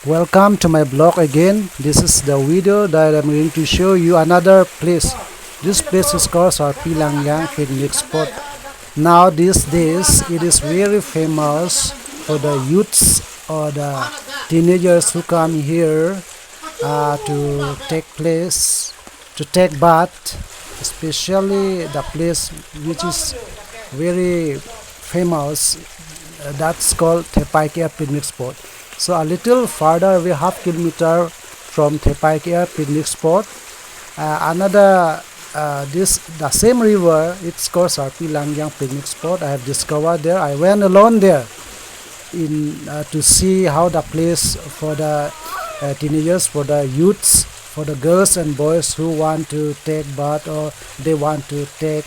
Welcome to my blog again. This is the video that I'm going to show you another place. This place is called P.O picnic spot. Now these days it is very famous for the youths or the teenagers who come here to take bath, especially the place which is very famous, that's called Thepai picnic spot. So a little further away, half kilometer from Thepai picnic spot, another the same river, it's called P.O picnic spot. I have discovered there. I went alone there to see how the place for the teenagers, for the youths, for the girls and boys who want to take bath or they want to take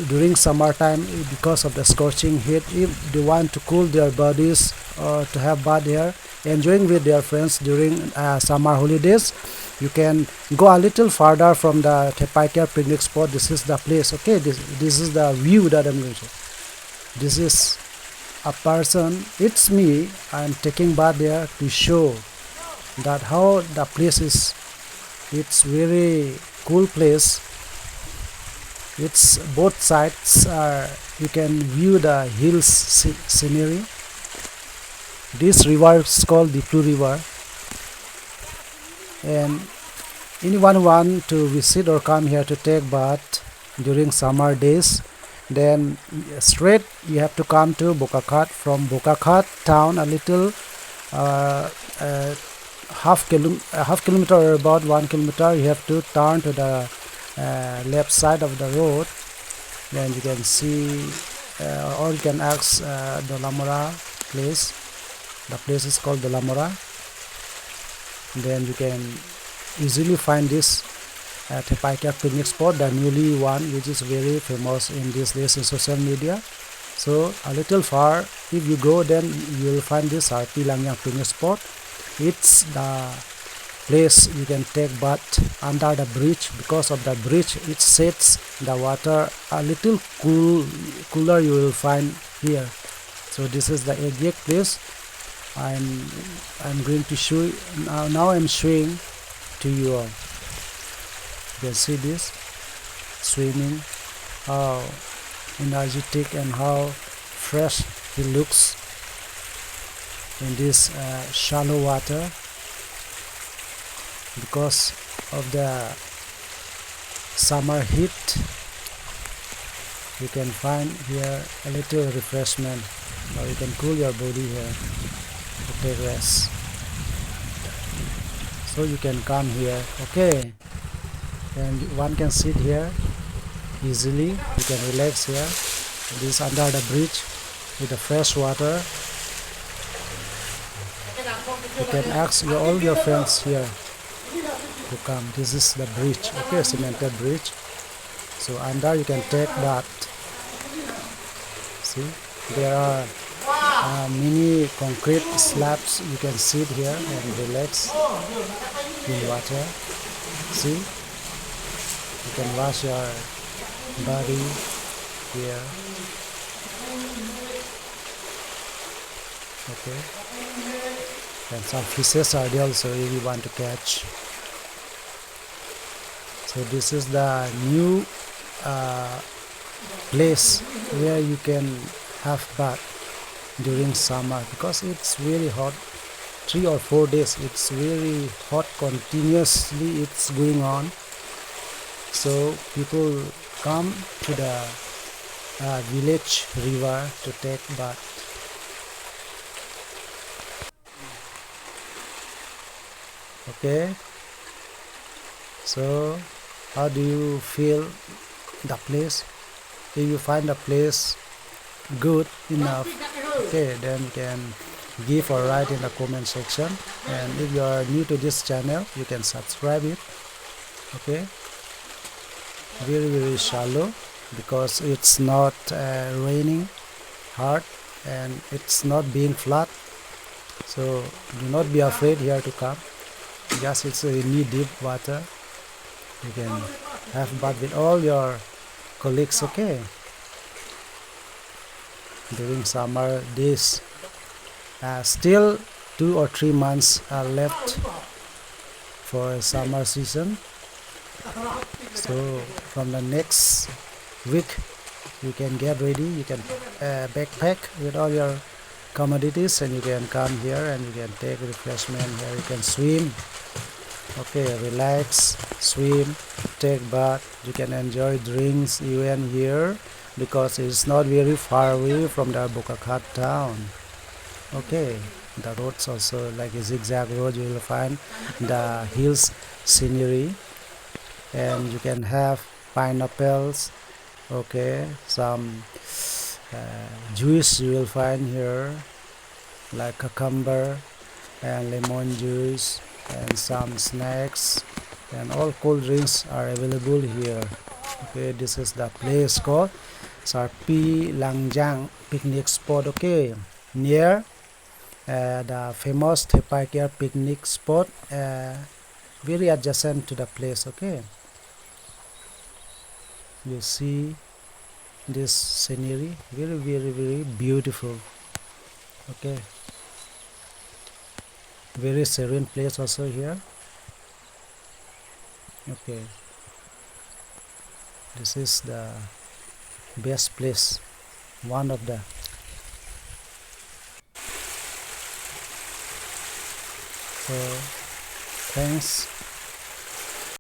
during summertime because of the scorching heat. If they want to cool their bodies or to have bath there, enjoying with their friends during summer holidays, you can go a little farther from the Thepai picnic spot. This is the place. Okay, this is the view that I'm using. This is a person, it's me. I'm taking bath there to show that how the place is. It's very cool place. It's both sides are, you can view the hills scenery. This river is called the Blue River, and anyone want to visit or come here to take bath during summer days, then straight you have to come to Bokakhat. From Bokakhat town, a little half kilometer or about 1 kilometer, you have to turn to the left side of the road. Then you can see or you can ask Dolamara place. The place is called Dolamara. Then you can easily find this Thepai picnic spot, the newly one, which is very famous in these days in social media. So a little far, if you go, then you will find this P.O picnic spot. It's the place you can take bath under the bridge. Because of the bridge, it sets the water a little cooler you will find here. So this is the exact place I'm going to show you. Now I'm showing to you all. You can see this swimming, how energetic and how fresh it looks in this shallow water. Because of the summer heat, you can find here a little refreshment, or you can cool your body here to take rest. So you can come here, okay, and one can sit here easily. You can relax here. This under the bridge with the fresh water. You can ask all your friends here to come. This is the bridge, okay, cemented bridge. So under you can take bath. See, there are many concrete slabs. You can sit here and relax in water. See, you can wash your body here. Okay, and some fishes are there also if you want to catch. So this is the new place where you can have bath during summer, because it's very hot. 3 or 4 days it's very hot continuously, it's going on. So people come to the village river to take bath. Okay, so how do you feel the place? If you find the place good enough, okay, then you can give or write in the comment section. And if you are new to this channel, you can subscribe it. Okay, very shallow, because it's not raining hard and it's not being flat. So do not be afraid here to come. Just it's a knee deep water. You can have bath with all your colleagues, okay, during summer days. Still 2 or 3 months are left for a summer season. So from the next week you can get ready, you can backpack with all your commodities and you can come here and you can take refreshment here. You can swim, okay, relax, swim, take bath, you can enjoy drinks even here because it's not very far away from the Bokakhat town. Okay, the roads also like a zigzag road, you will find the hills scenery and you can have pineapples, okay, some juice you will find here like cucumber and lemon juice and some snacks and all cold drinks are available here. Okay, this is the place called P picnic spot, okay, near the famous Thepai picnic spot, very adjacent to the place. Okay, you see this scenery, very beautiful. Okay, very serene place also here. Okay, this is the best place, one of the. So thanks